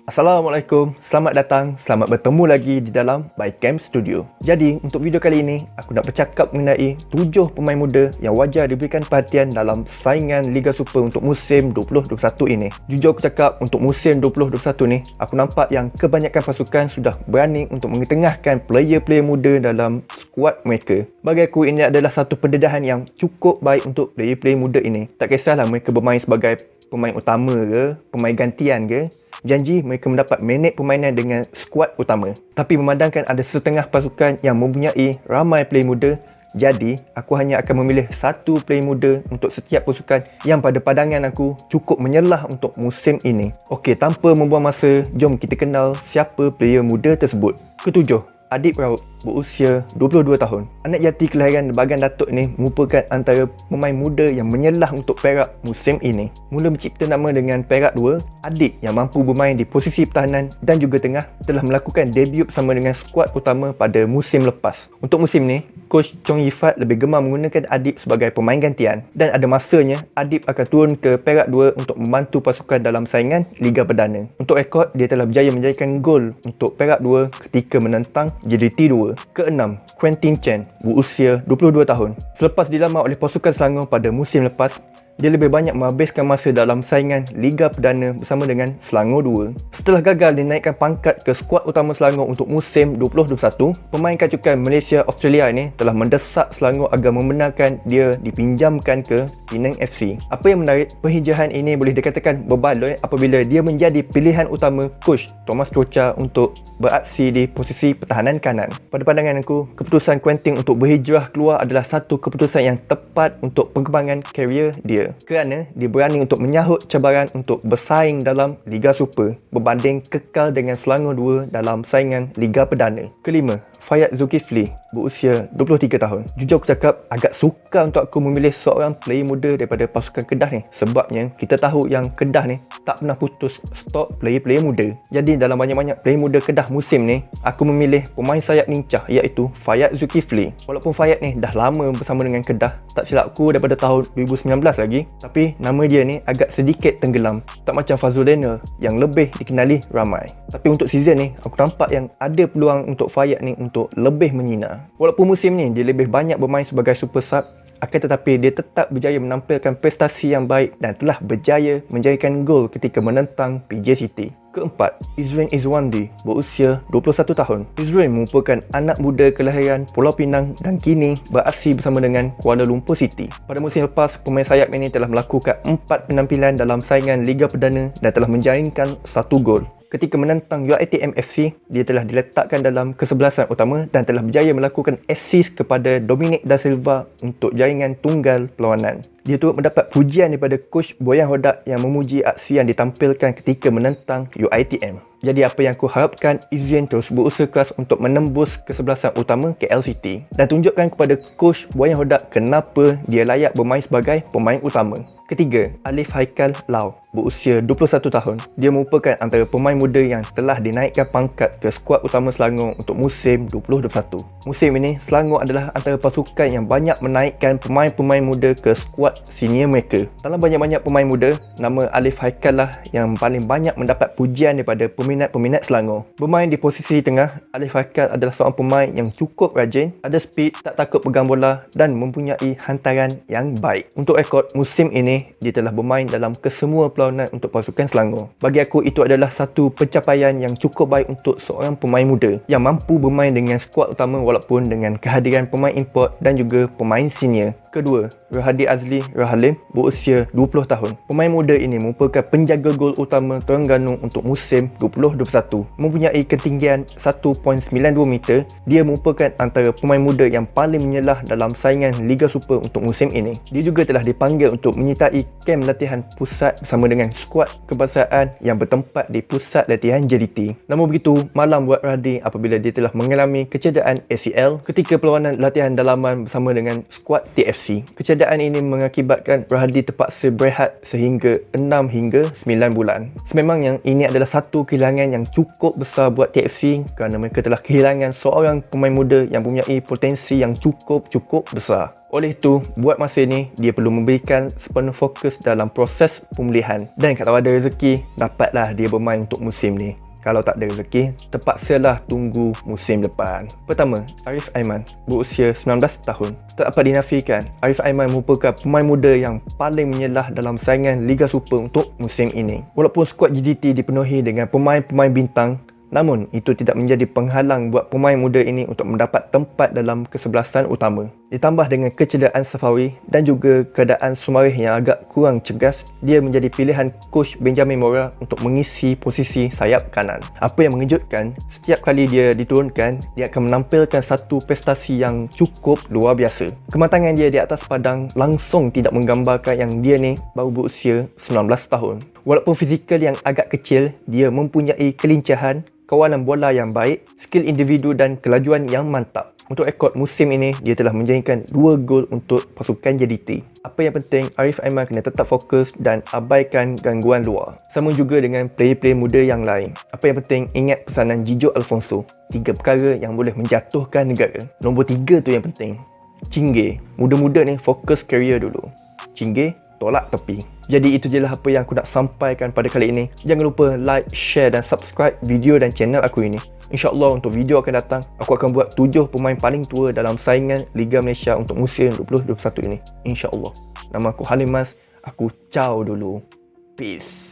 Assalamualaikum, selamat datang, selamat bertemu lagi di dalam Bycam Studio. Jadi, untuk video kali ini, aku nak bercakap mengenai 7 pemain muda yang wajar diberikan perhatian dalam saingan Liga Super untuk musim 2021 ini. Jujur aku cakap, untuk musim 2021 ni, aku nampak yang kebanyakan pasukan sudah berani untuk mengetengahkan player-player muda dalam skuad mereka. Bagi aku, ini adalah satu pendedahan yang cukup baik untuk player-player muda ini. Tak kisahlah mereka bermain sebagai pemain utama ke, pemain gantian ke, janji mereka mendapat minit permainan dengan skuad utama. Tapi memandangkan ada setengah pasukan yang mempunyai ramai player muda, jadi aku hanya akan memilih satu player muda untuk setiap pasukan yang pada pandangan aku cukup menyelah untuk musim ini. Okey, tanpa membuang masa, jom kita kenal siapa player muda tersebut. Ketujuh, Adib Raud, berusia 22 tahun. Anak jati kelahiran Bagan Datuk ni merupakan antara pemain muda yang menyelah untuk Perak musim ini. Mula mencipta nama dengan Perak 2, Adib yang mampu bermain di posisi pertahanan dan juga tengah telah melakukan debut bersama dengan skuad utama pada musim lepas. Untuk musim ni, Coach Chong Yifat lebih gemar menggunakan Adib sebagai pemain gantian dan ada masanya Adib akan turun ke Perak 2 untuk membantu pasukan dalam saingan Liga Perdana. Untuk rekod, dia telah berjaya menjadikan gol untuk Perak 2 ketika menentang JDT 2. Keenam, Quentin Chen, berusia 22 tahun. Selepas dilamar oleh pasukan Selangor pada musim lepas, dia lebih banyak menghabiskan masa dalam saingan Liga Perdana bersama dengan Selangor 2. Setelah gagal dinaikkan pangkat ke skuad utama Selangor untuk musim 2021, pemain kacukan Malaysia Australia ini telah mendesak Selangor agar membenarkan dia dipinjamkan ke Penang FC. Apa yang menarik, penghijrahan ini boleh dikatakan berbaloi apabila dia menjadi pilihan utama Coach Thomas Trocha untuk beraksi di posisi pertahanan kanan. Pada pandangan aku, keputusan Quentin untuk berhijrah keluar adalah satu keputusan yang tepat untuk pengembangan karier dia, kerana dia berani untuk menyahut cabaran untuk bersaing dalam Liga Super berbanding kekal dengan Selangor 2 dalam saingan Liga Perdana. Kelima, Fayad Zulkifli, berusia 23 tahun. Jujur aku cakap, agak sukar untuk aku memilih seorang player muda daripada pasukan Kedah ni, sebabnya kita tahu yang Kedah ni tak pernah putus stok player-player muda. Jadi dalam banyak-banyak player muda Kedah musim ni, aku memilih pemain sayap lincah iaitu Fayad Zulkifli. Walaupun Fayad ni dah lama bersama dengan Kedah, tak silap aku daripada tahun 2019 lagi, tapi nama dia ni agak sedikit tenggelam, tak macam Fazul Daniel yang lebih dikenali ramai. Tapi untuk season ni, aku nampak yang ada peluang untuk Fayad ni untuk lebih menyinar. Walaupun musim ni dia lebih banyak bermain sebagai super sub, akan tetapi dia tetap berjaya menampilkan prestasi yang baik dan telah berjaya menjadikan gol ketika menentang PJ City. Keempat, Izrin Izwandi, berusia 21 tahun. Izrin merupakan anak muda kelahiran Pulau Pinang dan kini beraksi bersama dengan Kuala Lumpur City. Pada musim lepas, pemain sayap ini telah melakukan 4 penampilan dalam saingan Liga Perdana dan telah menjaringkan 1 gol. Ketika menentang UiTM FC, dia telah diletakkan dalam kesebelasan utama dan telah berjaya melakukan assist kepada Dominic Da Silva untuk jaringan tunggal perlawanan. Dia turut mendapat pujian daripada Coach Boyan Hodak yang memuji aksi yang ditampilkan ketika menentang UiTM. Jadi apa yang aku harapkan, Izrin terus berusaha keras untuk menembus kesebelasan utama KL City dan tunjukkan kepada Coach Boyan Hodak kenapa dia layak bermain sebagai pemain utama. Ketiga, Alif Haikal Lau, berusia 21 tahun. Dia merupakan antara pemain muda yang telah dinaikkan pangkat ke skuad utama Selangor untuk musim 2021. Musim ini, Selangor adalah antara pasukan yang banyak menaikkan pemain-pemain muda ke skuad senior mereka. Dalam banyak-banyak pemain muda, nama Alif Haikal lah yang paling banyak mendapat pujian daripada peminat-peminat Selangor. Bermain di posisi tengah, Alif Haikal adalah seorang pemain yang cukup rajin, ada speed, tak takut pegang bola dan mempunyai hantaran yang baik. Untuk rekod musim ini, dia telah bermain dalam kesemua perlawanan untuk pasukan Selangor. Bagi aku, itu adalah satu pencapaian yang cukup baik untuk seorang pemain muda yang mampu bermain dengan skuad utama walaupun dengan kehadiran pemain import dan juga pemain senior. Kedua, Rohadi Azli Rahalim, berusia 20 tahun. Pemain muda ini merupakan penjaga gol utama Terengganu untuk musim 2021. Mempunyai ketinggian 1.92 meter, dia merupakan antara pemain muda yang paling menyelah dalam saingan Liga Super untuk musim ini. Dia juga telah dipanggil untuk menyertai kem latihan pusat bersama dengan skuad kebangsaan yang bertempat di pusat latihan JDT. Namun begitu, malam buat Rohadi apabila dia telah mengalami kecederaan ACL ketika perlawanan latihan dalaman bersama dengan skuad TFC. Kecederaan ini mengakibatkan Rohadi terpaksa berehat sehingga 6 hingga 9 bulan. Sememangnya ini adalah satu kehilangan yang cukup besar buat TFC kerana mereka telah kehilangan seorang pemain muda yang mempunyai potensi yang cukup besar. Oleh itu, buat masa ni, dia perlu memberikan sepenuh fokus dalam proses pemulihan. Dan kalau ada rezeki, dapatlah dia bermain untuk musim ni. Kalau tak ada rezeki, terpaksalah tunggu musim depan. Pertama, Arif Aiman berusia 19 tahun. Tak dapat dinafikan, Arif Aiman merupakan pemain muda yang paling menyelah dalam saingan Liga Super untuk musim ini. Walaupun skuad GDT dipenuhi dengan pemain-pemain bintang, namun itu tidak menjadi penghalang buat pemain muda ini untuk mendapat tempat dalam kesebelasan utama. Ditambah dengan kecederaan Safawi dan juga keadaan Sumarih yang agak kurang cergas, dia menjadi pilihan coach Benjamin Mora untuk mengisi posisi sayap kanan. Apa yang mengejutkan, setiap kali dia diturunkan, dia akan menampilkan satu prestasi yang cukup luar biasa. Kematangan dia di atas padang langsung tidak menggambarkan yang dia ni baru berusia 19 tahun. Walaupun fizikal yang agak kecil, dia mempunyai kelincahan, kawalan bola yang baik, skill individu dan kelajuan yang mantap. Untuk rekod musim ini, dia telah menjadikan 2 gol untuk pasukan JDT. Apa yang penting, Arif Aiman kena tetap fokus dan abaikan gangguan luar. Sama juga dengan player-player muda yang lain. Apa yang penting, ingat pesanan Jijo Alfonso. 3 perkara yang boleh menjatuhkan negara. Nombor 3 tu yang penting. Cingge. Muda-muda ni fokus career dulu. Cingge, tolak tepi. Jadi itu je lah apa yang aku nak sampaikan pada kali ini. Jangan lupa like, share dan subscribe video dan channel aku ini. InsyaAllah untuk video akan datang, aku akan buat 7 pemain paling tua dalam saingan Liga Malaysia untuk musim 2021 ini. InsyaAllah. Nama aku Halim Mas. Aku ciao dulu. Peace.